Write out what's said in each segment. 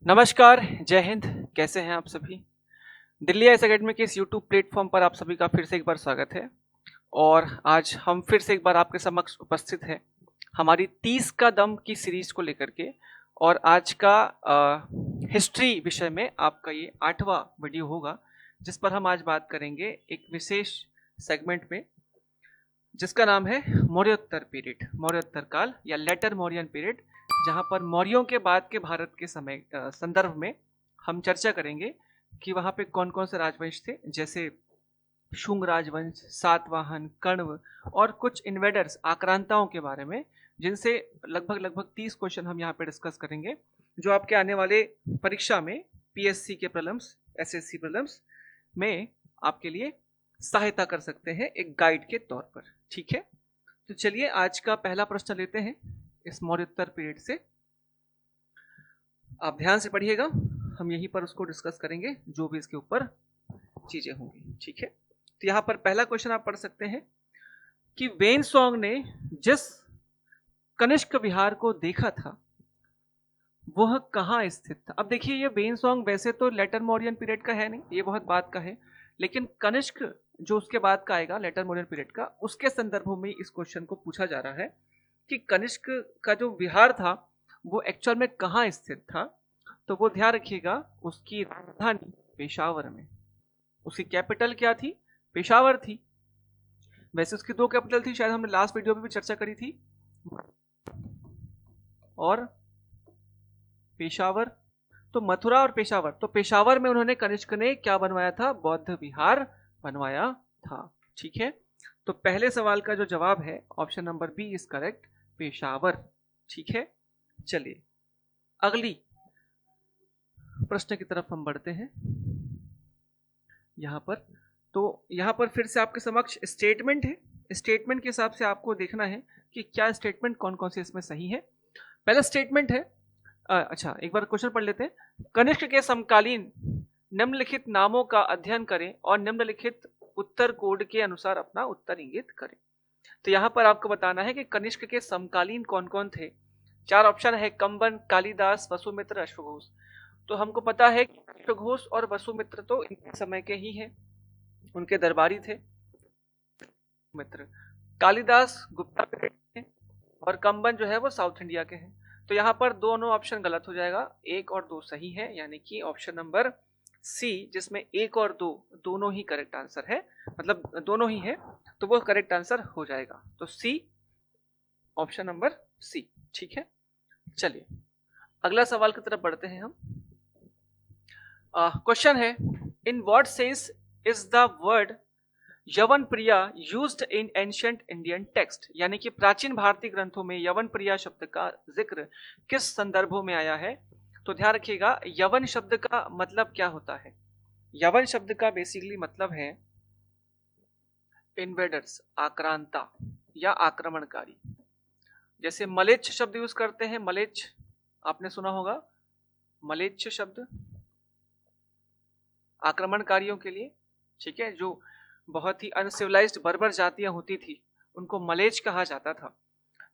नमस्कार, जय हिंद। कैसे हैं आप सभी? दिल्ली आईएएस एकेडमी के इस यूट्यूब प्लेटफॉर्म पर आप सभी का फिर से एक बार स्वागत है। और आज हम फिर से एक बार आपके समक्ष उपस्थित हैं हमारी 30 का दम की सीरीज को लेकर के। और आज का हिस्ट्री विषय में आपका ये 8वां वीडियो होगा, जिस पर हम आज बात करेंगे एक विशेष सेगमेंट में, जिसका नाम है मौर्योत्तर पीरियड, मौर्योत्तर काल या लेटर मौर्यन पीरियड, जहां पर मौर्यों के बाद के भारत के समय संदर्भ में हम चर्चा करेंगे कि वहां पे कौन कौन से राजवंश थे, जैसे शुंग राजवंश, सातवाहन, कण्व और कुछ इन्वेडर्स, आक्रांताओं के बारे में, जिनसे लगभग 30 क्वेश्चन हम यहाँ पे डिस्कस करेंगे, जो आपके आने वाले परीक्षा में पीएससी के प्रीलिम्स, एसएससी प्रीलिम्स में आपके लिए सहायता कर सकते हैं एक गाइड के तौर पर। ठीक है, तो चलिए आज का पहला प्रश्न लेते हैं इस मौर्योत्तर पीरियड से। आप ध्यान से पढ़िएगा, हम यहीं पर उसको डिस्कस करेंगे जो भी इसके ऊपर चीजें होंगी। ठीक है, तो यहां पर पहला क्वेश्चन आप पढ़ सकते हैं कि वेनसोंग ने जिस कनिष्क विहार को देखा था वह कहां स्थित था। अब देखिए, ये वेनसोंग वैसे तो लेटर मौर्यन पीरियड का है नहीं, ये बहुत बाद का है, लेकिन कनिष्क जो उसके बाद का आएगा लेटर मौर्यन पीरियड का, उसके संदर्भों में इस क्वेश्चन को पूछा जा रहा है कि कनिष्क का जो विहार था वो एक्चुअल में कहां स्थित था। तो वो ध्यान रखिएगा, उसकी राजधानी पेशावर में। उसकी कैपिटल क्या थी? पेशावर थी। वैसे उसकी दो कैपिटल थी, शायद हमने लास्ट वीडियो में भी चर्चा करी थी, और पेशावर। तो मथुरा और पेशावर, तो पेशावर में उन्होंने कनिष्क ने क्या बनवाया था? बौद्ध विहार बनवाया था। ठीक है, तो पहले सवाल का जो जवाब है option number B is correct, Peshawar. ठीक है, चलिए अगली प्रश्न की तरफ हम बढ़ते हैं। यहां पर तो यहां पर फिर से आपके समक्ष स्टेटमेंट है। स्टेटमेंट के हिसाब से आपको देखना है कि क्या स्टेटमेंट कौन कौन से इसमें सही है। पहला स्टेटमेंट है, अच्छा एक बार क्वेश्चन पढ़ लेते हैं। कनिष्क के समकालीन निम्नलिखित नामों का अध्ययन करें और निम्नलिखित उत्तर कोड के अनुसार अपना उत्तर इंगित करें। तो यहां पर आपको बताना है कि कनिष्क के समकालीन कौन कौन थे। चार ऑप्शन है, कंबन, कालिदास, वसुमित्र, अश्वघोष। तो हमको पता है कि अश्वघोष और वसुमित्र तो इनके समय के ही हैं, उनके दरबारी थे। मित्र कालिदास गुप्ता पीरियड के, और कंबन जो है वो साउथ इंडिया के हैं। तो यहाँ पर दोनों ऑप्शन गलत हो जाएगा, एक और दो सही है, यानी कि ऑप्शन नंबर सी, जिसमें एक और दो दोनों ही करेक्ट आंसर है, मतलब दोनों ही है, तो वो करेक्ट आंसर हो जाएगा। तो सी, ऑप्शन नंबर सी। ठीक है, चलिए अगला सवाल की तरफ बढ़ते हैं हम। क्वेश्चन है, in what sense is the word Yavanapriya used in ancient Indian text, यानी कि प्राचीन भारतीय ग्रंथों में यवन प्रिया शब्द का जिक्र किस संदर्भों में आया है। तो ध्यान रखिएगा, यवन शब्द का मतलब क्या होता है। यवन शब्द का बेसिकली मतलब है इन्वेडर्स, आक्रांता या आक्रमणकारी। जैसे मलेच्छ शब्द यूज करते हैं, मलेच्छ आपने सुना होगा, मलेच्छ शब्द आक्रमणकारियों के लिए। ठीक है, जो बहुत ही अनसिविलाइज्ड बर्बर जातियां होती थी उनको मलेच्छ कहा जाता था।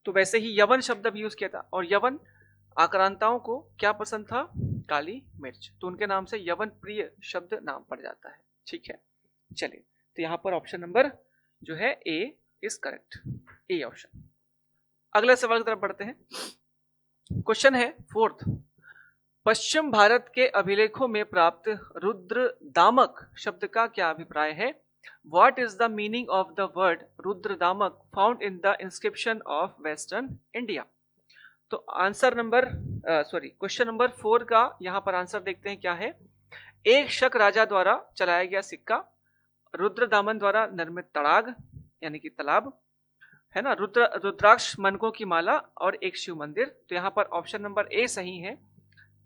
तो वैसे ही यवन शब्द भी यूज किया था, और यवन आक्रांताओं को क्या पसंद था? काली मिर्च, तो उनके नाम से यवन प्रिय शब्द नाम पड़ जाता है। ठीक है, चलिए तो यहां पर ऑप्शन नंबर जो है ए इज करेक्ट, ए ऑप्शन। अगले सवाल की तरफ बढ़ते हैं। क्वेश्चन है फोर्थ, पश्चिम भारत के अभिलेखों में प्राप्त रुद्र दामक शब्द का क्या अभिप्राय है। What is the meaning of the word रुद्रदामक found in the inscription of Western India? तो आंसर नंबर क्वेश्चन नंबर 4 का यहां पर आंसर देखते हैं क्या है। एक शक राजा द्वारा चलाया गया सिक्का, रुद्रदामन द्वारा निर्मित तड़ाग यानी कि तालाब है ना, रुद्राक्ष मनकों की माला और एक शिव मंदिर। तो यहां पर ऑप्शन नंबर ए सही है,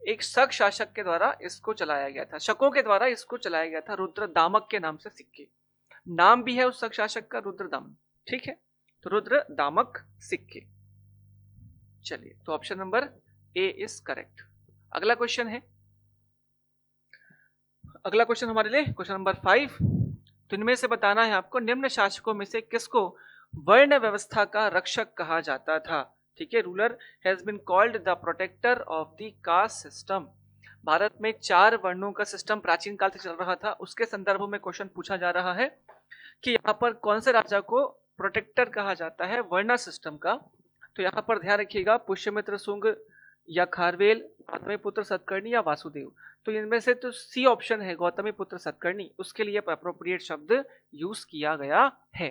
एक शक शासक के द्वारा इसको चलाया गया था, शकों के द्वारा इसको चलाया गया था, रुद्रदामक के नाम से सिक्के, नाम भी है उस शक शासक का रुद्रदामन। ठीक है, तो रुद्रदामक सिक्के। चलिए तो option number A is correct. अगला क्वेश्चन है, अगला क्वेश्चन हमारे लिए क्वेश्चन नंबर 5। तो इनमें से बताना है आपको, निम्न शासकों में से किसको वर्ण व्यवस्था का रक्षक कहा जाता था। ठीक है, ruler has been called the protector of the caste system. Bharat में 4 वर्णों का सिस्टम प्राचीन काल से चल रहा था, उसके संदर्भ में क्वेश्चन पूछा जा रहा है कि यहाँ पर कौन से राजा को प्रोटेक्टर कहा जाता है वर्ण सिस्टम का। तो यहाँ पर ध्यान रखिएगा, पुष्यमित्र शुंग या खारवेल, गौतमीपुत्र सतकर्णी या वासुदेव। तो इनमें से तो सी ऑप्शन है गौतमीपुत्र सतकर्णी, उसके लिए अप्रोप्रिएट शब्द यूज किया गया है।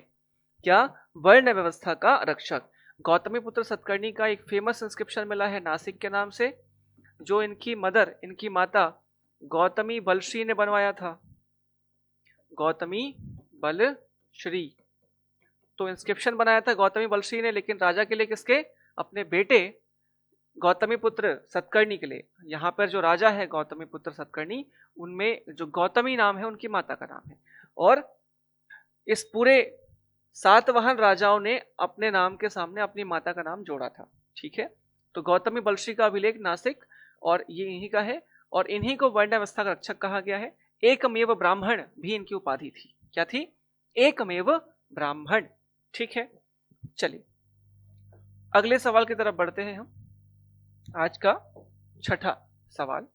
क्या? वर्ण व्यवस्था का रक्षक। गौतमीपुत्र सतकर्णी का एक फेमस इंस्क्रिप्शन मिला है नासिक के नाम से, जो इनकी मदर, इनकी माता गौतमी बलश्री ने बनवाया था। गौतमी बलश्री, तो इंस्क्रिप्शन बनाया था गौतमी बलश्री ने, लेकिन राजा के लिए किसके? अपने बेटे गौतमीपुत्र सतकर्णी के लिए। यहाँ पर जो राजा है गौतमीपुत्र सतकर्णी, उनमें जो गौतमी नाम है उनकी माता का नाम है। और इस पूरे सातवाहन राजाओं ने अपने नाम के सामने अपनी माता का नाम जोड़ा था। ठीक है, तो गौतमी बलश्री का अभिलेख नासिक और ये इन्हीं का है, और इन्हीं को वर्ण व्यवस्था का रक्षक कहा गया है। एकमेव ब्राह्मण भी इनकी उपाधि थी। क्या थी? एकमेव ब्राह्मण। ठीक है, चलिए अगले सवाल की तरफ बढ़ते हैं हम। आज का छठा सवाल,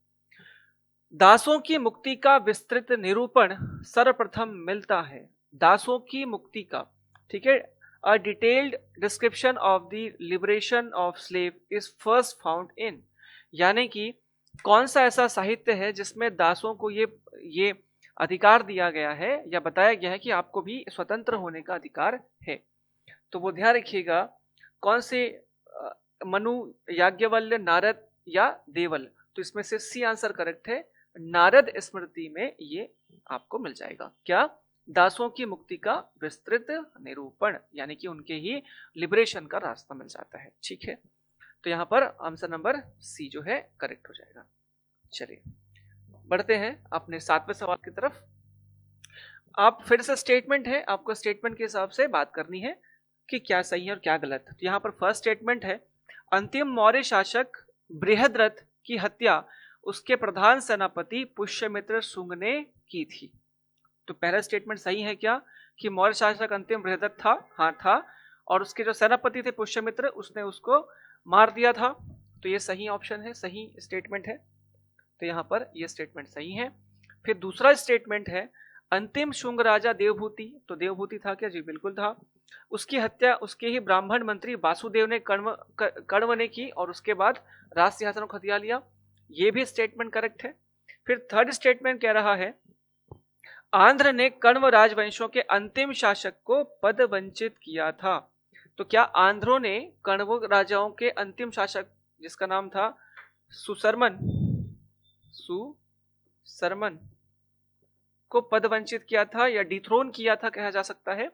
दासों की मुक्ति का विस्तृत निरूपण सर्वप्रथम मिलता है। दासों की मुक्ति का, ठीक है, a detailed description of the liberation of slave is first found in, यानी कि कौन सा ऐसा साहित्य है जिसमें दासों को ये अधिकार दिया गया है या बताया गया है कि आपको भी स्वतंत्र होने का अधिकार है। तो वो ध्यान रखिएगा, कौन से मनु, याज्ञवल्क्य, नारद या देवल। तो इसमें से सी आंसर करेक्ट है, नारद स्मृति में ये आपको मिल जाएगा। क्या? दासों की मुक्ति का विस्तृत निरूपण, यानी कि उनके ही लिबरेशन का रास्ता मिल जाता है। ठीक है, तो यहां पर आंसर नंबर सी जो है करेक्ट हो जाएगा। चलिए बढ़ते हैं अपने 7वें सवाल की तरफ। आप फिर से स्टेटमेंट है, आपको स्टेटमेंट के हिसाब से बात करनी है कि क्या सही है और क्या गलत। तो यहां पर फर्स्ट स्टेटमेंट है, अंतिम मौर्य शासक बृहद्रथ की हत्या उसके प्रधान सेनापति पुष्यमित्र शुंग ने की थी। तो पहला स्टेटमेंट सही है क्या कि मौर्य शासक अंतिम बृहद्रथ था? हाँ था, और उसके जो सेनापति थे पुष्यमित्र, उसने उसको मार दिया था। तो ये सही ऑप्शन है, सही स्टेटमेंट है। तो यहां पर ये स्टेटमेंट सही है। फिर दूसरा स्टेटमेंट है, अंतिम शुंग राजा देवभूति, तो देवभूति था क्या? जी बिल्कुल था। उसकी हत्या उसके ही ब्राह्मण मंत्री वासुदेव ने कण्व ने की, और उसके बाद राज सिंहासन को हथिया लिया। ये भी स्टेटमेंट करेक्ट है। फिर थर्ड स्टेटमेंट कह रहा है, आंध्र ने कण्व राजवंशों के अंतिम शासक को पद वंचित किया था। तो क्या आंध्रों ने कण्व राजाओं के अंतिम शासक, जिसका नाम था सुसरमन को पद वंचित किया था या डिथ्रोन किया था कहा जा सकता है?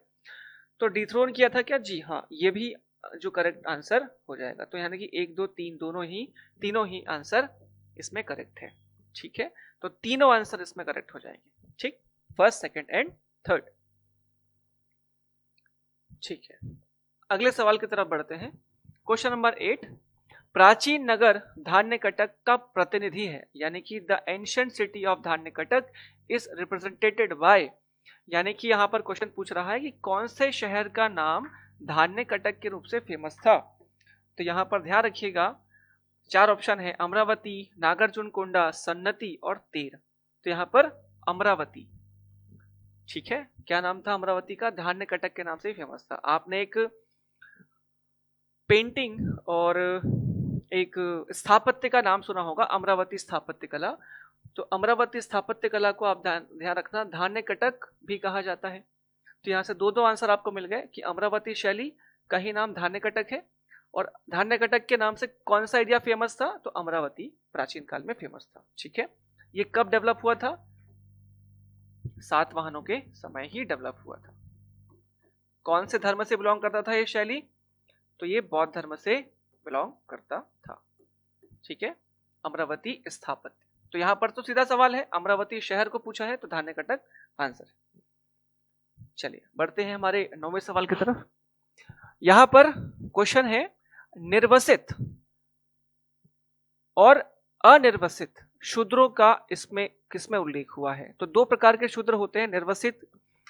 तो डिथ्रोन किया था क्या? जी हाँ, ये भी जो करेक्ट आंसर हो जाएगा। तो यानी कि 1 2 3 तीनों ही आंसर इसमें करेक्ट है। ठीक है, तो तीनों आंसर इसमें करेक्ट हो जाएंगे। ठीक, फर्स्ट, सेकंड एंड थर्ड। ठीक है, अगले सवाल की तरफ बढ़ते हैं। क्वेश्चन नंबर 8, प्राचीन नगर धान्यकटक का प्रतिनिधि है, यानी कि the ancient city of Dhanyakataka is represented by, यानी कि यहां पर क्वेश्चन पूछ रहा है कि कौन से शहर का नाम धान्यकटक के रूप से फेमस था। तो यहां पर ध्यान रखिएगा, 4 ऑप्शन है, अमरावती, नागार्जुनकोंडा, सन्नति और तेर। तो यहां पर अमरावती। ठीक है, क्या नाम था अमरावती का? धान्यकटक के नाम से ही फेमस था। आपने एक पेंटिंग और एक स्थापत्य का नाम सुना होगा, अमरावती स्थापत्य कला। तो अमरावती स्थापत्य कला को आप ध्यान रखना, धान्यकटक भी कहा जाता है। तो यहां से दो आंसर आपको मिल गए कि अमरावती शैली का ही नाम धान्यकटक है, और धान्यकटक के नाम से कौन सा एरिया फेमस था? तो अमरावती प्राचीन काल में फेमस था। ठीक है, ये कब डेवलप हुआ था? सातवाहनों के समय ही डेवलप हुआ था। कौन से धर्म से बिलोंग करता था ये शैली? तो ये बौद्ध धर्म से बिलोंग करता था। ठीक है, अमरावती स्थापत्य। तो यहां पर तो सीधा सवाल है, अमरावती शहर को पूछा है, तो धान्यकटक आंसर है। चलिए बढ़ते हैं हमारे 9वें सवाल की तरफ। यहां पर क्वेश्चन है, निर्वसित और अनिर्वसित शूद्रों का इसमें किसमें उल्लेख हुआ है? तो 2 प्रकार के शूद्र होते हैं, निर्वसित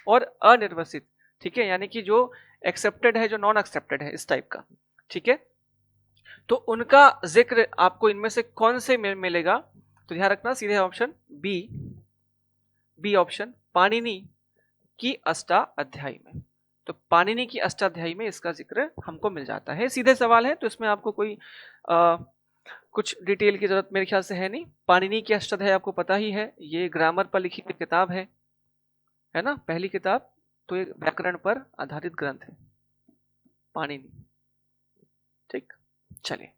और अनिर्वसित। ठीक है, यानी कि जो एक्सेप्टेड है, जो नॉन एक्सेप्टेड है, इस टाइप का। ठीक है, तो उनका जिक्र आपको इनमें से कौन से मिलेगा? तो ध्यान रखना सीधे ऑप्शन बी ऑप्शन पाणिनि की अष्टाध्यायी में। तो पाणिनि की अष्टाध्यायी में इसका जिक्र हमको मिल जाता है। सीधे सवाल है तो इसमें आपको कोई कुछ डिटेल की जरूरत मेरे ख्याल से है नहीं। पाणिनि की अष्टाध्यायी आपको पता ही है, ये ग्रामर पर लिखी गई किताब है ना, पहली किताब। तो ये व्याकरण पर आधारित ग्रंथ है पाणिनि। ठीक, चलिए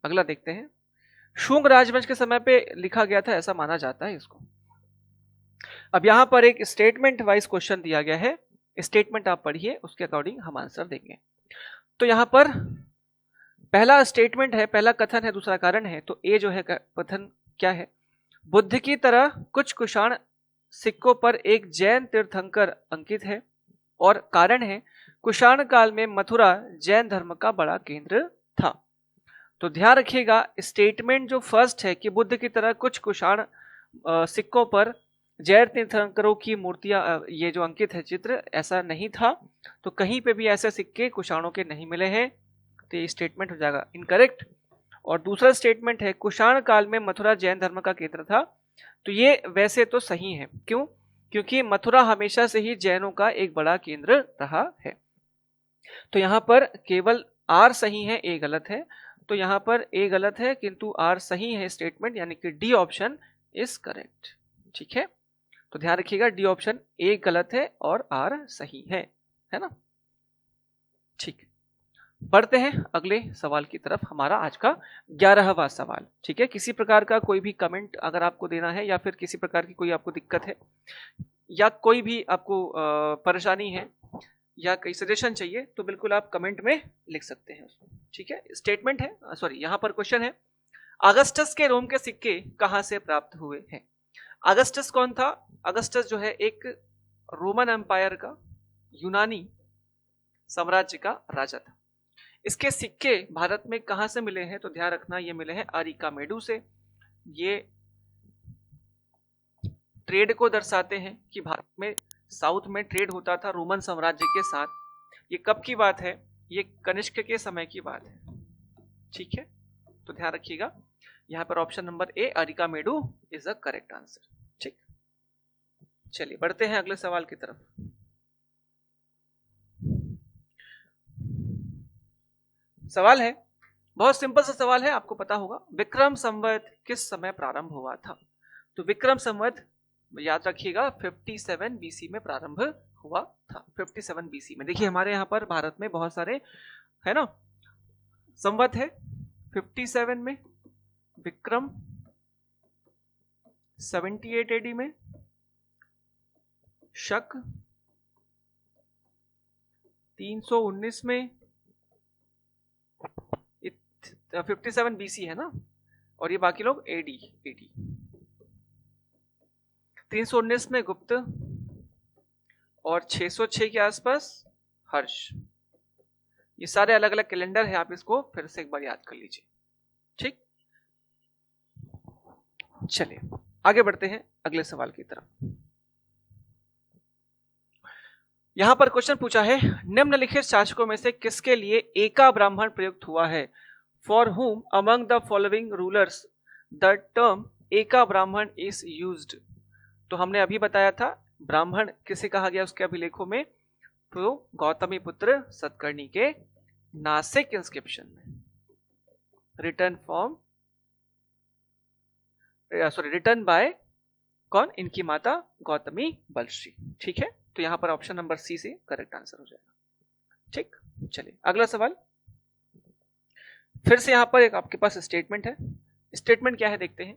अगला देखते हैं। शुंग राजवंश के समय पे लिखा गया था ऐसा माना जाता है इसको। अब यहां पर एक स्टेटमेंट वाइज क्वेश्चन दिया गया है, स्टेटमेंट आप पढ़िए, उसके अकॉर्डिंग हम आंसर देंगे। तो यहां पर पहला स्टेटमेंट है, पहला कथन है, दूसरा कारण है। तो ए जो है कथन क्या है? बुद्ध की तरह कुछ कुषाण सिक्कों पर एक जैन तीर्थंकर अंकित है। और कारण है कुषाण काल में मथुरा जैन धर्म का बड़ा केंद्र था। तो ध्यान रखिएगा स्टेटमेंट जो फर्स्ट है कि बुद्ध की तरह कुछ कुषाण सिक्कों पर जैन तीर्थंकरों की मूर्तियां ये जो अंकित है चित्र, ऐसा नहीं था। तो कहीं पे भी ऐसे सिक्के कुषाणों के नहीं मिले हैं, तो ये स्टेटमेंट हो जाएगा इनकरेक्ट। और दूसरा स्टेटमेंट है कुषाण काल में मथुरा जैन धर्म का केंद्र था। तो ये वैसे तो सही है, क्यों? क्योंकि मथुरा हमेशा से ही जैनों का एक बड़ा केंद्र रहा है। तो यहां पर केवल आर सही है, ए गलत है। तो यहां पर ए गलत है किंतु आर सही है स्टेटमेंट, यानी कि डी ऑप्शन इज करेक्ट। ठीक है, तो ध्यान रखिएगा डी ऑप्शन ए गलत है और आर सही है ना। ठीक, बढ़ते हैं अगले सवाल की तरफ, हमारा आज का 11वां सवाल। ठीक है, किसी प्रकार का कोई भी कमेंट अगर आपको देना है या फिर किसी प्रकार की कोई आपको दिक्कत है या कोई भी आपको परेशानी है या कोई सजेशन चाहिए तो बिल्कुल आप कमेंट में लिख सकते हैं उसको। ठीक है, स्टेटमेंट है, सॉरी यहाँ पर क्वेश्चन है, अगस्टस के रोम के सिक्के कहां से प्राप्त हुए हैं? अगस्टस कौन था? अगस्टस जो है एक रोमन एम्पायर का, यूनानी साम्राज्य का राजा था। इसके सिक्के भारत में कहां से मिले हैं? तो ध्यान रखना ये मिले हैं अरिकामेडू से। ये ट्रेड को दर्शाते हैं कि भारत में साउथ में ट्रेड होता था रोमन साम्राज्य के साथ। ये कब की बात है? ये कनिष्क के समय की बात है। ठीक है, तो ध्यान रखिएगा यहां पर option number A Arikamedu is the correct answer. ठीक, चलिए बढ़ते हैं अगले सवाल की तरफ। सवाल है, बहुत सिंपल सा सवाल है, आपको पता होगा, विक्रम संवत किस समय प्रारंभ हुआ था? तो विक्रम संवत याद रखिएगा 57 बीसी में प्रारंभ हुआ था। 57 बीसी में। देखिए हमारे यहाँ पर भारत में बहुत सारे है ना संवत है। 57 में विक्रम, 78 एडी में शक, 319 में 57 बीसी है ना, और ये बाकी लोग एडी 319 में गुप्त और 606 के आसपास हर्ष। ये सारे अलग अलग कैलेंडर है, आप इसको फिर से एक बार याद कर लीजिए। ठीक, चलिए आगे बढ़ते हैं अगले सवाल की तरफ। यहां पर क्वेश्चन पूछा है, निम्नलिखित शासकों में से किसके लिए एका ब्राह्मण प्रयुक्त हुआ है? फॉर हुम among the following rulers the term एका ब्राह्मण इज यूज्ड? तो हमने अभी बताया था ब्राह्मण किसे कहा गया उसके अभिलेखों में, तो गौतमी पुत्र सतकर्णी के नासिक इंस्क्रिप्शन में रिटर्न बाय कौन? इनकी माता गौतमी बलश्री। ठीक है, तो यहां पर ऑप्शन नंबर सी से करेक्ट आंसर हो जाएगा। ठीक, चलिए अगला सवाल। फिर से यहां पर एक आपके पास स्टेटमेंट है। स्टेटमेंट क्या है देखते हैं।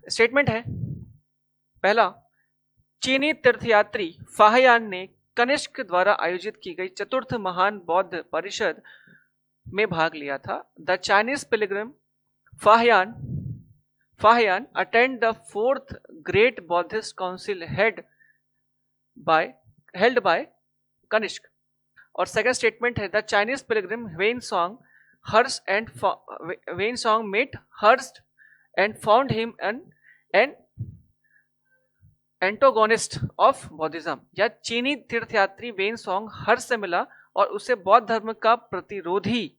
स्टेटमेंट है पहला, चीनी तीर्थयात्री फाहयान ने कनिष्क द्वारा आयोजित की गई चतुर्थ महान बौद्ध परिषद में भाग लिया था। The Chinese pilgrim Fahien attend the fourth great Buddhist council held by Kanishka. और सेकंड स्टेटमेंट है, the Chinese pilgrim Xuanzang met Harsha and found him an antagonist of Buddhism. या चीनी तीर्थयात्री वेनसोंग हर्ष से मिला और उसे बौद्ध धर्म का प्रतिरोधी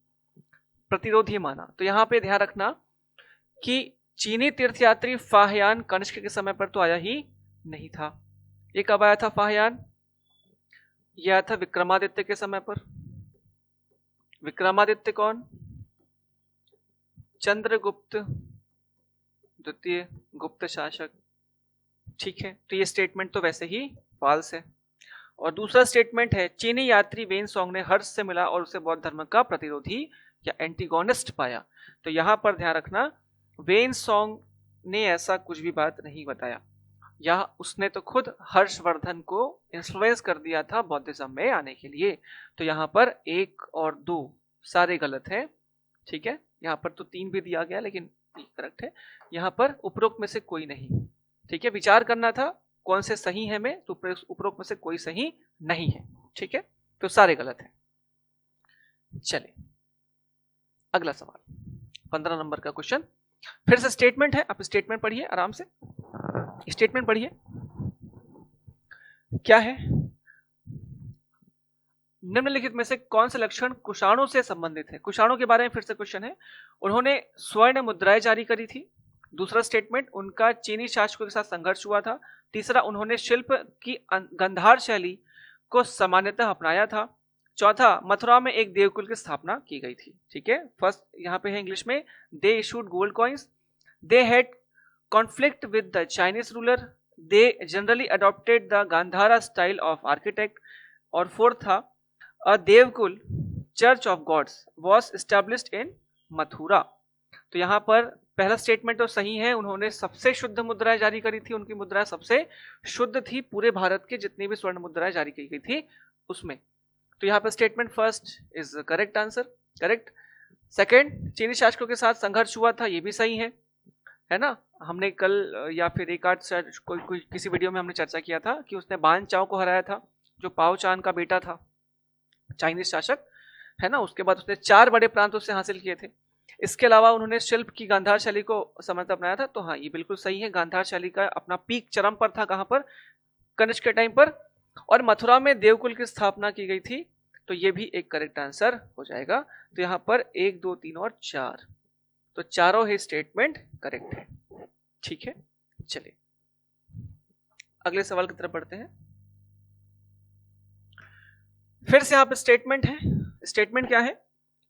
माना। तो यहां पे ध्यान रखना कि चीनी तीर्थयात्री फाहियान कनिष्क के समय पर तो आया ही नहीं था। ये कब आया था फाहियान? यह आया था विक्रमादित्य के समय पर। विक्रमादित्य कौन? चंद्रगुप्त द्वितीय गुप्त शासक। ठीक है, तो ये स्टेटमेंट तो वैसे ही फॉल्स है। और दूसरा स्टेटमेंट है चीनी यात्री वेन सॉन्ग ने हर्ष से मिला और उसे बौद्ध धर्म का प्रतिरोधी या एंटीगोनिस्ट पाया। तो यहां पर ध्यान रखना, वेन सॉन्ग ने ऐसा कुछ भी बात नहीं बताया, या उसने तो खुद हर्षवर्धन को इन्फ्लुएंस कर दिया था बौद्धिज्म में आने के लिए। तो यहाँ पर 1 और 2 सारे गलत हैं। ठीक है, यहाँ पर तो 3 भी दिया गया लेकिन करेक्ट है। यहाँ पर उपरोक्त में से कोई नहीं। ठीक है, विचार करना था कौन से सही है में, तो उपरोक्त में से कोई सही नहीं है। ठीक है, तो सारे गलत हैं। चलिए अगला सवाल, 15 नंबर का क्वेश्चन। फिर से स्टेटमेंट है, आप स्टेटमेंट पढ़िए आराम से। स्टेटमेंट पढ़िए, क्या है? निम्नलिखित में से कौन से लक्षण कुषाणों से संबंधित है? कुषाणों के बारे में फिर से क्वेश्चन है। उन्होंने स्वर्ण मुद्राएं जारी करी थी। दूसरा स्टेटमेंट, उनका चीनी शासकों के साथ संघर्ष हुआ था। तीसरा, उन्होंने शिल्प की गंधार शैली को सामान्यतः अपनाया था। चौथा, मथुरा में एक देवकुल की स्थापना की गई थी। ठीक है, फर्स्ट यहाँ पे है इंग्लिश में, they issued gold coins, they had conflict with the Chinese ruler, they generally adopted the Gandhara style of architect. और फोर्थ था, a Devkul church of gods was established in Mathura. तो यहाँ पर पहला स्टेटमेंट तो सही है, उन्होंने सबसे शुद्ध मुद्राएं जारी करी थी, उनकी मुद्राएं सबसे शुद्ध थी पूरे भारत के जितनी भी स्वर्ण मुद्राएं जारी की गई थी उसमें। तो यहाँ पर statement first is correct answer, correct. Second, चीनी शासकों के साथ संघर्ष हुआ था, ये भी सही है ना। हमने कल या फिर एक आध कोई किसी वीडियो में हमने चर्चा किया था कि उसने बान चाओ को हराया था, जो पाओ चान का बेटा था, चाइनीज शासक है ना। उसके बाद उसने 4 बड़े प्रांत उससे हासिल किए थे। इसके अलावा उन्होंने शिल्प की गांधार शैली को समर्थ अपनाया था। तो हाँ, ये बिल्कुल सही है, गांधार शैली का अपना पीक चरम पर था, कहां पर? कनिष्क के टाइम पर। और मथुरा में देवकुल की स्थापना की गई थी। तो ये भी एक करेक्ट आंसर हो जाएगा। तो यहाँ पर 1 2 3 और 4, तो चारों ही स्टेटमेंट करेक्ट है। ठीक है, चलिए अगले सवाल की तरफ बढ़ते हैं। फिर से यहाँ पे स्टेटमेंट है। स्टेटमेंट क्या है?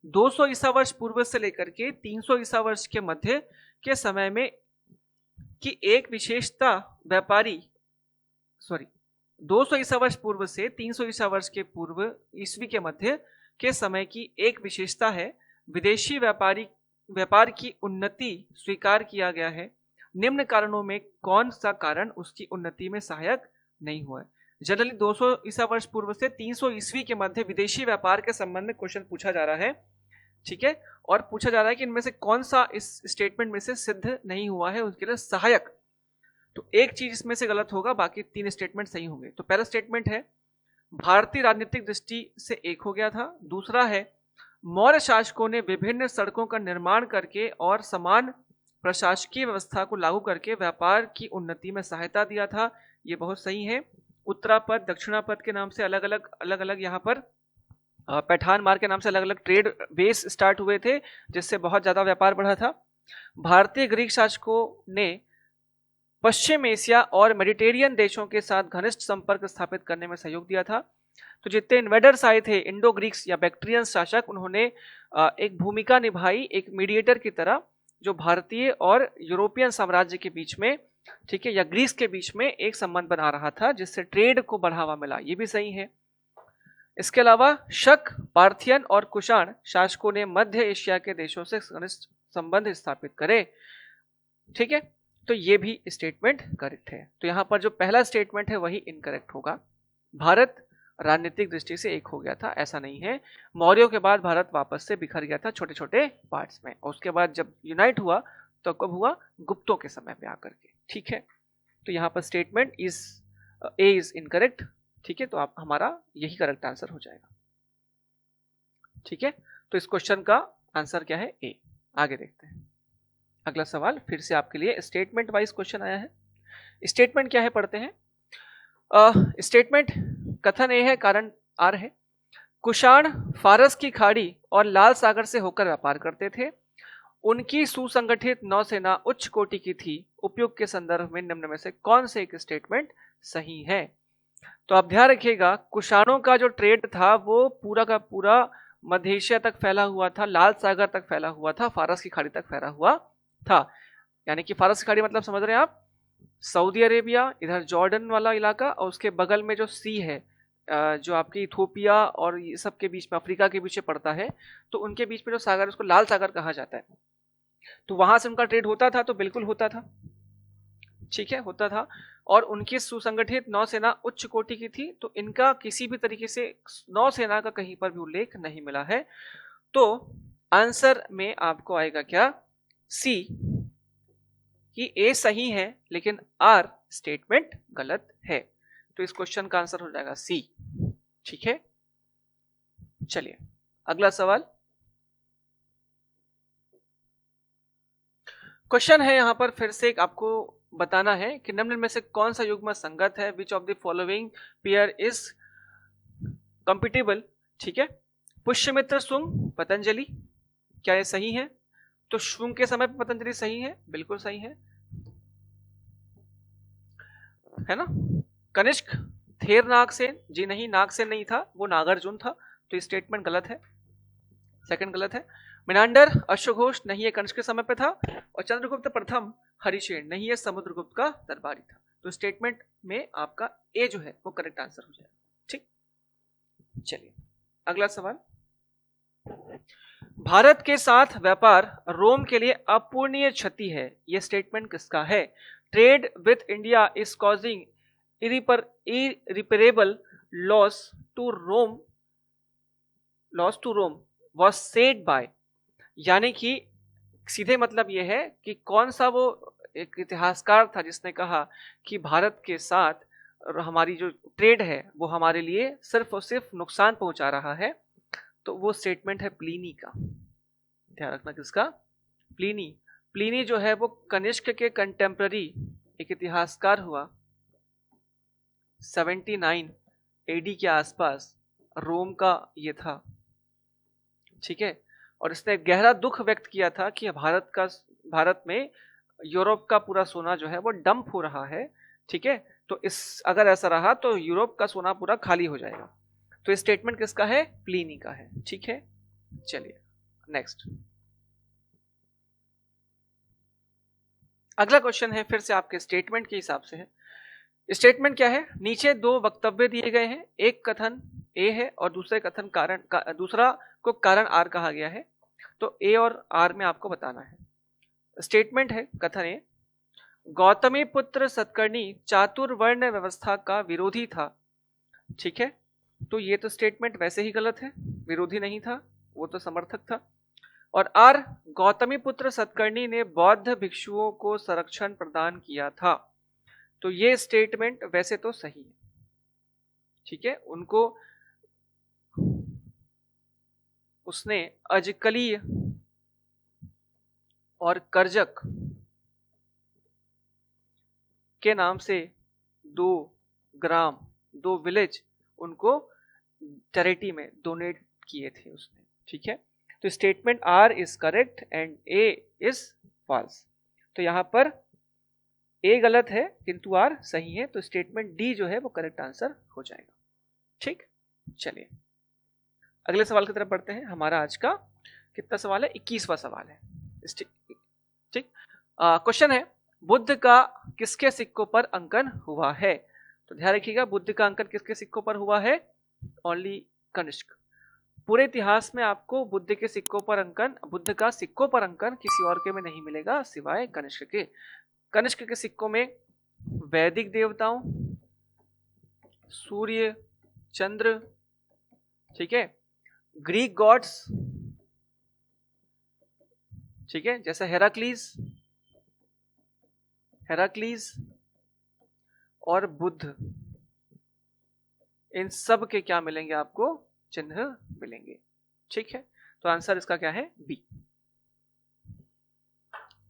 200 ईसा वर्ष पूर्व से लेकर के 300 ईसा वर्ष के मध्य के समय में की एक विशेषता व्यापारी 200 ईसा वर्ष पूर्व से 300 ईसा वर्ष के पूर्व ईस्वी के मध्य के समय की एक विशेषता है, विदेशी व्यापार की उन्नति स्वीकार किया गया है। निम्न कारणों में कौन सा कारण उसकी उन्नति में सहायक नहीं हुआ है? जनरली 200 ईसा वर्ष पूर्व से 300 ईस्वी के मध्य विदेशी व्यापार के संबंध में क्वेश्चन पूछा जा रहा है। ठीक है, और पूछा जा रहा है कि इनमें से कौन सा इस स्टेटमेंट में से सिद्ध नहीं हुआ है उसके लिए सहायक। तो एक चीज इसमें से गलत होगा, बाकी 3 स्टेटमेंट सही होंगे। तो पहला स्टेटमेंट है भारतीय राजनीतिक दृष्टि से एक हो गया था। दूसरा है मौर्य शासकों ने विभिन्न सड़कों का निर्माण करके और समान प्रशासकीय व्यवस्था को लागू करके व्यापार की उन्नति में सहायता दिया था। ये बहुत सही है। उत्तरापद दक्षिणापद के नाम से अलग अलग यहाँ पर पैठान मार्ग के नाम से अलग अलग ट्रेड वेज स्टार्ट हुए थे, जिससे बहुत ज्यादा व्यापार बढ़ा था। भारतीय ग्रीक शासकों ने पश्चिम एशिया और मेडिटेरियन देशों के साथ घनिष्ठ संपर्क स्थापित करने में सहयोग दिया था। तो जितने इन्वेडर्स आए थे, इंडो ग्रीक्स या बैक्ट्रियन शासक, उन्होंने एक भूमिका निभाई एक मीडिएटर की तरह, जो भारतीय और यूरोपियन साम्राज्य के बीच में, ठीक है, या ग्रीस के बीच में एक संबंध बना रहा था, जिससे ट्रेड को बढ़ावा मिला। ये भी सही है। इसके अलावा शक, पार्थियन और कुषाण शासकों ने मध्य एशिया के देशों से घनिष्ठ संबंध स्थापित करे। ठीक है, तो ये भी स्टेटमेंट करेक्ट है। तो यहां पर जो पहला स्टेटमेंट है वही इनकरेक्ट होगा। भारत राजनीतिक दृष्टि से एक हो गया था, ऐसा नहीं है। मौर्यों के बाद भारत वापस से बिखर गया था छोटे छोटे पार्ट्स में, और उसके बाद जब यूनाइट हुआ तो कब हुआ? गुप्तों के समय पे आकर के। ठीक है, तो यहाँ पर स्टेटमेंट ए इज इनकरेक्ट। ठीक है, तो आप हमारा यही करेक्ट आंसर हो जाएगा। ठीक है, तो इस क्वेश्चन का आंसर क्या है? ए। आगे देखते हैं अगला सवाल। फिर से आपके लिए स्टेटमेंट वाइज क्वेश्चन आया है। स्टेटमेंट क्या है पढ़ते हैं। स्टेटमेंट कथन ए है, कारण आर है। कुषाण फारस की खाड़ी और लाल सागर से होकर व्यापार करते थे। उनकी सुसंगठित नौसेना उच्च कोटि की थी। उपयुक्त के संदर्भ में निम्न में से कौन से एक स्टेटमेंट सही है? तो आप ध्यान रखिएगा, कुषाणों का जो ट्रेड था वो पूरा का पूरा मध्य एशिया तक फैला हुआ था, लाल सागर तक फैला हुआ था, फारस की खाड़ी तक फैला हुआ था। यानी कि फारस की खाड़ी मतलब समझ रहे हैं आप, सऊदी अरेबिया, इधर जॉर्डन वाला इलाका, और उसके बगल में जो सी है जो आपकी इथोपिया और ये सब के बीच में, अफ्रीका के बीच में पड़ता है, तो उनके बीच में जो सागर, उसको लाल सागर कहा जाता है। तो वहां से उनका ट्रेड होता था, तो बिल्कुल होता था, ठीक है, होता था। और उनकी सुसंगठित नौसेना उच्च कोटि की थी, तो इनका किसी भी तरीके से नौसेना का कहीं पर भी उल्लेख नहीं मिला है। तो आंसर में आपको आएगा क्या? सी, कि ए सही है लेकिन आर स्टेटमेंट गलत है। तो इस क्वेश्चन का आंसर हो जाएगा सी, ठीक है। चलिए अगला सवाल। क्वेश्चन है यहां पर फिर से आपको बताना है कि निम्न में से कौन सा युग्म संगत है, which of the following pair is compatible, ठीक है। पुष्यमित्र शुंग पतंजलि, क्या ये सही है? तो शुंग के समय पर पतंजलि सही है, बिल्कुल सही है ना। कनिष्क थेर नागसेन, जी नहीं, नागसेन नहीं था, वो नागार्जुन था, तो ये स्टेटमेंट गलत है, सेकंड गलत है। मिनांडर अश्वघोष नहीं, है कनिष्क के समय पे था। और चंद्रगुप्त प्रथम हरिशेन नहीं, है समुद्रगुप्त का दरबारी था। तो स्टेटमेंट में आपका ए जो है वो करेक्ट आंसर हो जाएगा, ठीक। चलिए अगला सवाल। भारत के साथ व्यापार रोम के लिए अपूर्णीय क्षति है, यह स्टेटमेंट किसका है? Trade with India is causing irreparable loss to Rome was said by, यानी कि सीधे मतलब यह है कि कौन सा वो एक इतिहासकार था जिसने कहा कि भारत के साथ हमारी जो ट्रेड है वो हमारे लिए सिर्फ और सिर्फ नुकसान पहुंचा रहा है। तो वो स्टेटमेंट है प्लीनी का, ध्यान रखना किसका? प्लीनी। प्लीनी जो है वो कनिष्क के कंटेम्पररी एक इतिहासकार हुआ 79 एडी के आसपास, रोम का ये था, ठीक है। और इसने गहरा दुख व्यक्त किया था कि भारत में यूरोप का पूरा सोना जो है वो डंप हो रहा है, ठीक है। तो इस अगर ऐसा रहा तो यूरोप का सोना पूरा खाली हो जाएगा। तो स्टेटमेंट किसका है? प्लीनी का है, ठीक है। चलिए नेक्स्ट अगला क्वेश्चन है, फिर से आपके स्टेटमेंट के हिसाब से है। स्टेटमेंट क्या है? नीचे दो वक्तव्य दिए गए हैं, एक कथन ए है और दूसरे कथन दूसरा को कारण आर कहा गया है। तो ए और आर में आपको बताना है। स्टेटमेंट है कथन ए, गौतमी पुत्र सतकर्णी चातुर्वर्ण व्यवस्था का विरोधी था, ठीक है। तो ये तो स्टेटमेंट वैसे ही गलत है, विरोधी नहीं था, वो तो समर्थक था। और आर, गौतमी पुत्र सतकर्णी ने बौद्ध भिक्षुओं को संरक्षण प्रदान किया था। तो ये स्टेटमेंट वैसे तो सही है, ठीक है। उनको उसने अजकली और करजक के नाम से 2 ग्राम 2 विलेज उनको चैरिटी में डोनेट किए थे उसने, ठीक है। तो statement R is correct and A is false. तो यहां पर ए गलत है किंतु आर सही है, तो स्टेटमेंट डी जो है वो करेक्ट आंसर हो जाएगा, ठीक। चलिए अगले सवाल की तरफ बढ़ते हैं। हमारा आज का कितना सवाल है? 21वां सवाल है, ठीक। क्वेश्चन है, बुद्ध का किसके सिक्कों पर अंकन हुआ है? तो ध्यान रखिएगा, बुद्ध का अंकन किसके सिक्कों पर हुआ है? ओनली कनिष्क। पूरे इतिहास में आपको बुद्ध के सिक्कों पर अंकन, बुद्ध का सिक्कों पर अंकन किसी और के में नहीं मिलेगा सिवाय कनिष्क के। कनिष्क के सिक्कों में वैदिक देवताओं, सूर्य, चंद्र, ठीक है, ग्रीक गॉड्स, ठीक है, जैसे हेराक्लीज और बुद्ध, इन सब के क्या मिलेंगे आपको? चिन्ह मिलेंगे, ठीक है। तो आंसर इसका क्या है? बी।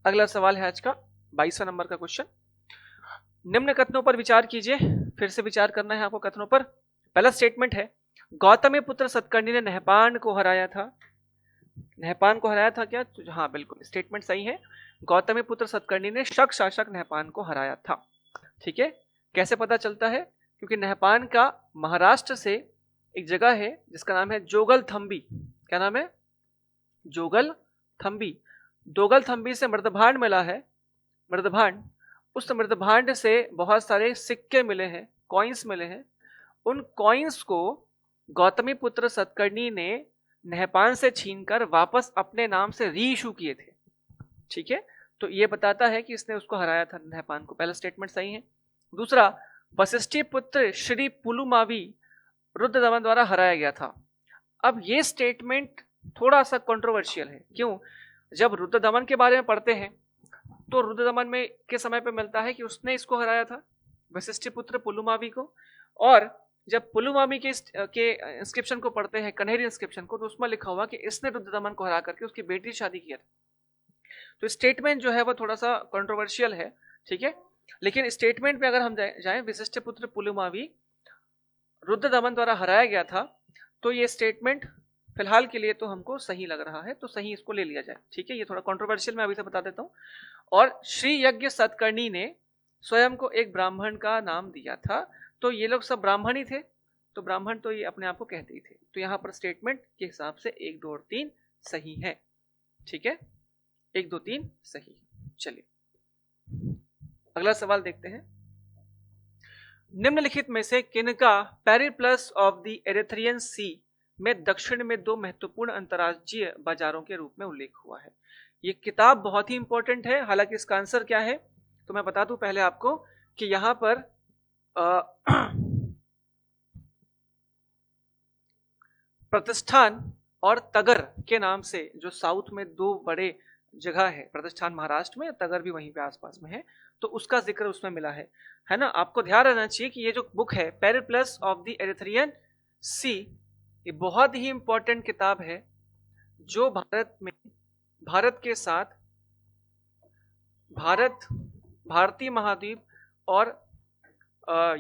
अगला सवाल है आज का 22वां नंबर का क्वेश्चन। निम्न कथनों पर विचार कीजिए, फिर से विचार करना है आपको कथनों पर। पहला स्टेटमेंट है, गौतमी पुत्र सतकर्णी ने नहपान को हराया था। नहपान को हराया था क्या? हाँ बिल्कुल, स्टेटमेंट सही है। गौतमी पुत्र सतकर्णी ने शक शासक नहपान को हराया था। ठीक है, कैसे पता चलता है? क्योंकि नहपान का महाराष्ट्र से एक जगह है जिसका नाम है जोगल थंबी। क्या नाम है? जोगल थंबी। दोगल थंबी से मृदभांड मिला है, मृदभांड। उस मृदभांड से बहुत सारे सिक्के मिले हैं, कॉइन्स मिले हैं। उन कॉइन्स को गौतमी पुत्र सतकर्णी ने नहपान से छीनकर वापस अपने नाम से री इशू किए थे। ठीक है, तो ये बताता है कि इसने उसको हराया था नहपान को। पहला स्टेटमेंट सही है। दूसरा, वशिष्ठी पुत्र श्री पुलुमावी रुद्रदमन द्वारा हराया गया था। अब ये स्टेटमेंट थोड़ा सा कंट्रोवर्शियल है। क्यों? जब रुद्रदमन के बारे में पढ़ते हैं तो रुद्रदमन में के समय पे मिलता है कि उसने इसको हराया था, वशिष्ठी पुत्र पुलुमावी को। और जब पुलुमावी के इंस्क्रिप्शन को पढ़ते हैं, कन्हेरी इंस्क्रिप्शन को, तो उसमें लिखा हुआ कि इसने रुद्रदमन को हरा करके उसकी बेटी शादी किया था। तो स्टेटमेंट जो है वो थोड़ा सा कंट्रोवर्शियल है। ठीक है, लेकिन स्टेटमेंट पे अगर हम जाएं वशिष्ठ पुत्र पुलुमावी रुद्रदमन द्वारा हराया गया था, तो ये स्टेटमेंट फिलहाल के लिए तो हमको सही लग रहा है, तो सही इसको ले लिया जाए। ठीक है, ये थोड़ा कंट्रोवर्शियल मैं अभी से बता देता हूँ। और श्री यज्ञ सतकर्णी ने स्वयं को एक ब्राह्मण का नाम दिया था। तो ये लोग सब ब्राह्मण ही थे, तो ब्राह्मण तो ये अपने आप को कहते ही थे। तो यहाँ पर स्टेटमेंट के हिसाब से 1, 2 और 3 सही है। ठीक है, 1, 2, 3 सही। चलिए अगला सवाल देखते हैं। निम्नलिखित में से किनका पेरिप्लस ऑफ द एरिथ्रियन सी में दक्षिण में 2 महत्वपूर्ण अंतर्राज्यीय बाजारों के रूप में उल्लेख हुआ है? ये किताब बहुत ही इंपॉर्टेंट है। हालांकि इसका आंसर क्या है तो मैं बता दूं पहले आपको कि यहां पर प्रतिष्ठान और तगर के नाम से जो साउथ में 2 बड़े जगह है, प्रतिष्ठान महाराष्ट्र में, तगर भी वहीं पे आसपास में है, तो उसका जिक्र उसमें मिला है ना। आपको ध्यान रहना चाहिए कि ये जो बुक है पेरिप्लस ऑफ द एरिथ्रियन सी, ये बहुत ही इंपॉर्टेंट किताब है जो भारत के साथ भारतीय महाद्वीप और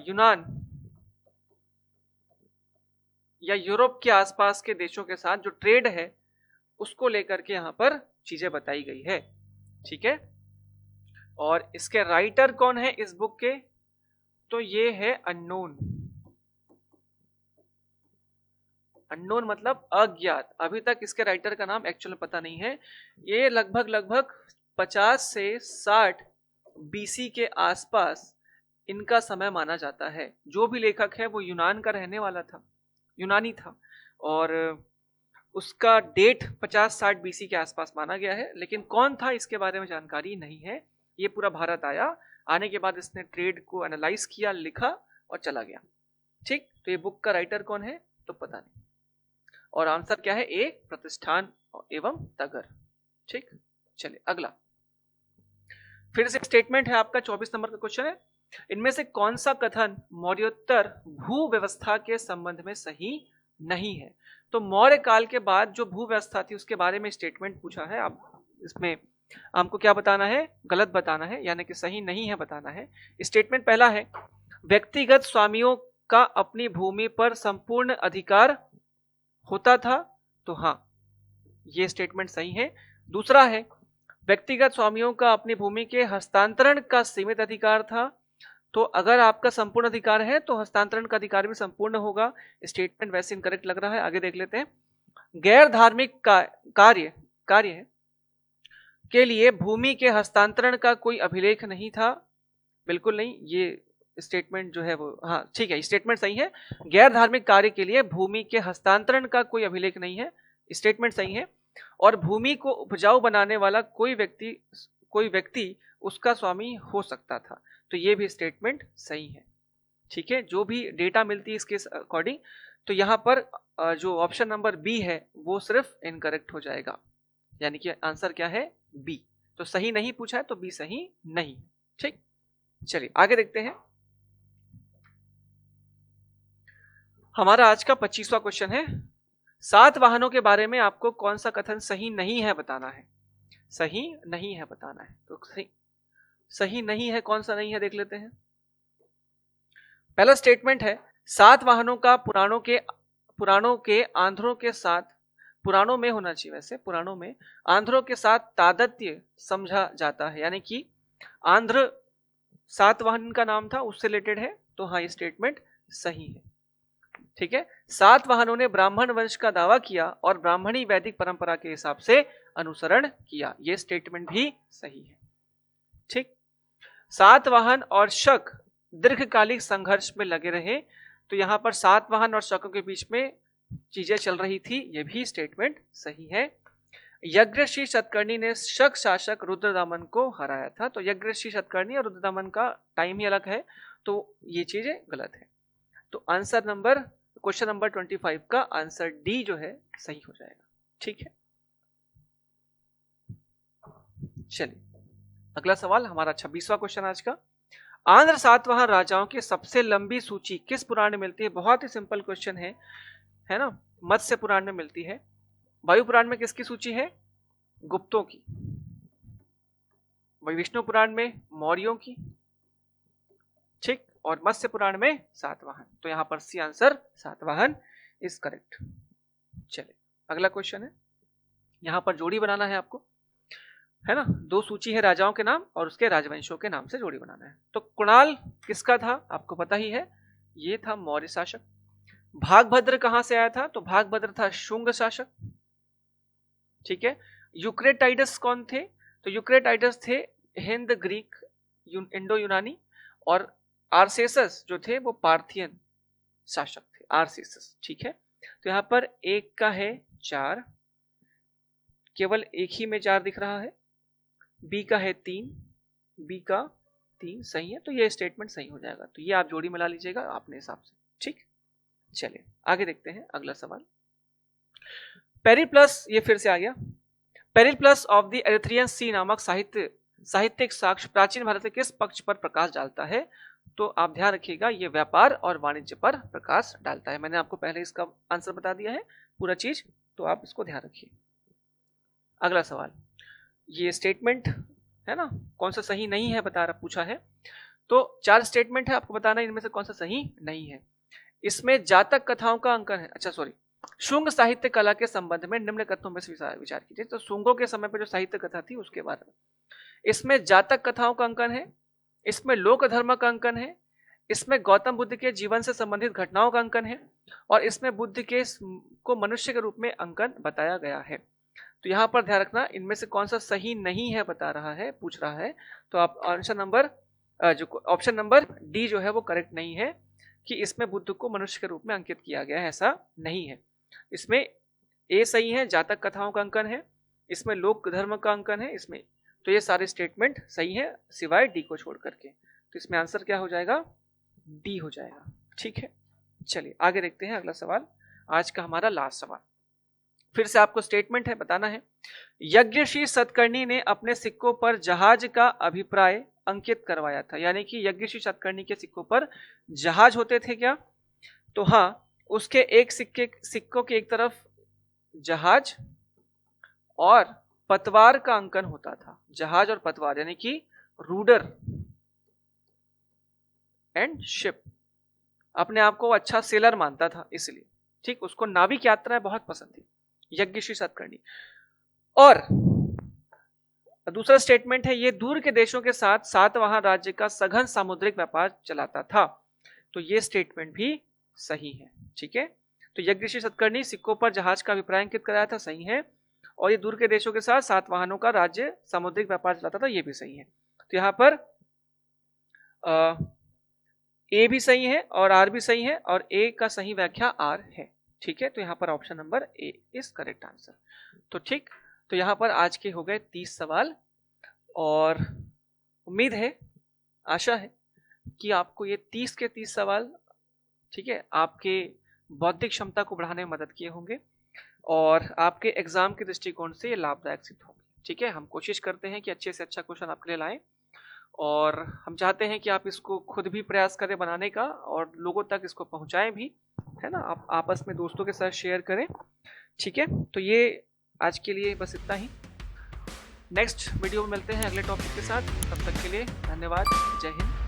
यूनान या यूरोप के आसपास के देशों के साथ जो ट्रेड है उसको लेकर के यहां पर चीजें बताई गई है। ठीक है, और इसके राइटर कौन है इस बुक के? तो ये है अननोन। अननोन मतलब अज्ञात, अभी तक इसके राइटर का नाम एक्चुअल में पता नहीं है। ये लगभग 50 से 60 बीसी के आसपास इनका समय माना जाता है। जो भी लेखक है वो यूनान का रहने वाला था, यूनानी था, और उसका डेट 50-60 बीसी के आसपास माना गया है। लेकिन कौन था इसके बारे में जानकारी नहीं है। ये पूरा भारत आया, आने के बाद इसने ट्रेड को एनालाइज किया, लिखा और चला गया। ठीक, तो ये बुक का राइटर कौन है तो पता नहीं। और आंसर क्या है? ए, प्रतिष्ठान एवं तगर। ठीक, चलिए अगला फिर से स्टेटमेंट है आपका, 24 नंबर का क्वेश्चन है। इनमें से कौन सा कथन मौर्योत्तर भू व्यवस्था के संबंध में सही नहीं है? तो मौर्य काल के बाद जो भू व्यवस्था थी उसके बारे में स्टेटमेंट पूछा है। अब इसमें हमको क्या बताना है? गलत बताना है, यानी कि सही नहीं है बताना है। स्टेटमेंट पहला है, व्यक्तिगत स्वामियों का अपनी भूमि पर संपूर्ण अधिकार होता था। तो हाँ, ये स्टेटमेंट सही है। दूसरा है, व्यक्तिगत स्वामियों का अपनी भूमि के हस्तांतरण का सीमित अधिकार था। तो अगर आपका संपूर्ण अधिकार है तो हस्तांतरण का अधिकार भी संपूर्ण होगा। स्टेटमेंट वैसे इनकरेक्ट लग रहा है, आगे देख लेते हैं। गैर धार्मिक कार्य के लिए भूमि के हस्तांतरण का कोई अभिलेख नहीं था। बिल्कुल नहीं, ये स्टेटमेंट जो है वो, हाँ ठीक है, स्टेटमेंट सही है। गैर धार्मिक कार्य के लिए भूमि के हस्तांतरण का कोई अभिलेख नहीं है, स्टेटमेंट सही है। और भूमि को उपजाऊ बनाने वाला कोई व्यक्ति उसका स्वामी हो सकता था। तो ये भी स्टेटमेंट सही है। ठीक है, जो भी डेटा मिलती है इसके अकॉर्डिंग, तो यहां पर जो ऑप्शन नंबर बी है वो सिर्फ इनकरेक्ट हो जाएगा, यानी कि आंसर क्या है? बी। तो सही नहीं पूछा है तो बी सही नहीं। ठीक, चलिए आगे देखते हैं। हमारा आज का 25वां क्वेश्चन है, 7 वाहनों के बारे में आपको कौन सा कथन सही नहीं है बताना है। सही नहीं है बताना है, तो सही नहीं है, कौन सा नहीं है देख लेते हैं। पहला स्टेटमेंट है, 7 वाहनों का पुराणों के आंध्रों के साथ पुराणों में होना चाहिए, वैसे पुराणों में आंध्रों के साथ तादत्य समझा जाता है, यानी कि आंध्र सातवाहन का नाम था, उससे रिलेटेड है, तो हाँ ये स्टेटमेंट सही है। ठीक है, सातवाहनों ने ब्राह्मण वंश का दावा किया और ब्राह्मणी वैदिक परंपरा के हिसाब से अनुसरण किया, ये स्टेटमेंट भी सही है। ठीक, सातवाहन और शक दीर्घकालिक संघर्ष में लगे रहे, तो यहां पर सातवाहन और शकों के बीच में चीजें चल रही थी, ये भी स्टेटमेंट सही है। यज्ञऋषि शतकर्णी ने शक शासक रुद्रदमन को हराया था, तो यज्ञऋषि शतकर्णी और रुद्रदमन का टाइम ही अलग है, तो ये चीजें गलत है। तो आंसर नंबर, क्वेश्चन नंबर 25 का आंसर डी जो है सही हो जाएगा। ठीक है, चलिए अगला सवाल हमारा 26वां क्वेश्चन आज का। आंध्र सातवाहन राजाओं की सबसे लंबी सूची किस पुराण में मिलती है? बहुत ही सिंपल क्वेश्चन है ना, मत्स्य पुराण में मिलती है। वायु पुराण में किसकी सूची है? गुप्तों की। विष्णु पुराण में मौर्यों की, ठीक, और मत्स्य पुराण में सातवाहन। तो यहां पर C answer Satavahana is correct. चलिए अगला क्वेश्चन है, यहां पर जोड़ी बनाना है आपको, है ना, दो सूची है राजाओं के नाम और उसके राजवंशों के नाम से जोड़ी बनाना है। तो कुणाल किसका था? आपको पता ही है, ये था मौर्य शासक। भागभद्र कहां से आया था? तो भागभद्र था शुंग शासक। ठीक है, यूक्रेटाइडस कौन थे? तो यूक्रेटाइडस थे हिंद ग्रीक इंडो यूनानी, और आर्सेसस जो थे वो पार्थियन शासक थे, आर्सेसस। ठीक है, तो यहां पर एक का है 4, केवल एक ही में 4 दिख रहा है, बी का है 3, बी का 3 सही है, तो ये स्टेटमेंट सही हो जाएगा। तो ये आप जोड़ी मिला लीजिएगा अपने हिसाब से। ठीक, चलिए आगे देखते हैं अगला सवाल। पेरिप्लस, ये फिर से आ गया, पेरिप्लस ऑफ द एरिथ्रियन सी नामक साहित्यिक साक्ष्य प्राचीन भारत के किस पक्ष पर प्रकाश डालता है? तो आप ध्यान रखिएगा, ये व्यापार और वाणिज्य पर प्रकाश डालता है। मैंने आपको पहले इसका आंसर बता दिया है पूरा चीज, तो आप इसको ध्यान रखिए। अगला सवाल, ये स्टेटमेंट है ना, कौन सा सही नहीं है पूछा है। तो 4 स्टेटमेंट है, आपको बताना है इनमें से कौन सा सही नहीं है। इसमें जातक कथाओं का अंकन है, अच्छा सॉरी, शुंग साहित्य कला के संबंध में निम्न कथनों में विचार कीजिए। तो शुंगों के समय पर जो साहित्य कथा थी उसके बारे में। इसमें जातक कथाओं का अंकन है, इसमें लोक धर्म का अंकन है, इसमें गौतम बुद्ध के जीवन से संबंधित घटनाओं का अंकन है, और इसमें बुद्ध के को मनुष्य के रूप में अंकन बताया गया है। तो यहां पर ध्यान रखना, इनमें से कौन सा सही नहीं है बता रहा है, पूछ रहा है। तो आप आंसर नंबर जो ऑप्शन नंबर डी जो है वो करेक्ट नहीं है, कि इसमें बुद्ध को मनुष्य के रूप में अंकित किया गया है, ऐसा नहीं है। इसमें ए सही है, जातक कथाओं का अंकन है, इसमें लोक धर्म का अंकन है, इसमें, तो ये सारे स्टेटमेंट सही है सिवाय डी को छोड़ करके। तो इसमें आंसर क्या हो जाएगा? डी हो जाएगा। ठीक है, चलिए आगे देखते हैं अगला सवाल, आज का हमारा लास्ट सवाल। फिर से आपको स्टेटमेंट है बताना है। यज्ञऋषि शतकर्णी ने अपने सिक्कों पर जहाज का अभिप्राय अंकित करवाया था, यानी कि यज्ञऋषि शतकर्णी के सिक्कों पर जहाज होते थे क्या? तो हाँ, उसके एक सिक्कों की एक तरफ जहाज और पतवार का अंकन होता था। जहाज और पतवार यानी कि रूडर एंड शिप। अपने आप को अच्छा सेलर मानता था इसलिए, ठीक, उसको नाविक यात्राएं बहुत पसंद थी यज्ञऋषि शतकर्णी। और दूसरा स्टेटमेंट है, ये दूर के देशों के साथ सातवाहन राज्य का सघन सामुद्रिक व्यापार चलाता था। तो ये स्टेटमेंट भी सही है। ठीक है, तो यज्ञऋषि शतकर्णी सिक्कों पर जहाज का अभिप्राय अंकित कराया था, सही है, और ये दूर के देशों के साथ सातवाहनों का राज्य सामुद्रिक व्यापार चलाता था, ये भी सही है। तो यहां पर ए भी सही है और आर भी सही है, और ए का सही व्याख्या आर है। ठीक है, तो यहां पर option number A is correct answer. तो ठीक, तो यहां पर आज के हो गए 30 सवाल, और उम्मीद है, आशा है कि आपको ये 30 के 30 सवाल, ठीक है, आपके बौद्धिक क्षमता को बढ़ाने में मदद किए होंगे और आपके एग्जाम के दृष्टिकोण से ये लाभदायक सिद्ध होंगे। ठीक है, हम कोशिश करते हैं कि अच्छे से अच्छा क्वेश्चन आपके लिए लाएं, और हम चाहते हैं कि आप इसको खुद भी प्रयास करें बनाने का और लोगों तक इसको पहुंचाएं भी, है ना, आप आपस में दोस्तों के साथ शेयर करें। ठीक है, तो ये आज के लिए बस इतना ही। नेक्स्ट वीडियो में मिलते हैं अगले टॉपिक के साथ, तब तक के लिए धन्यवाद। जय हिंद।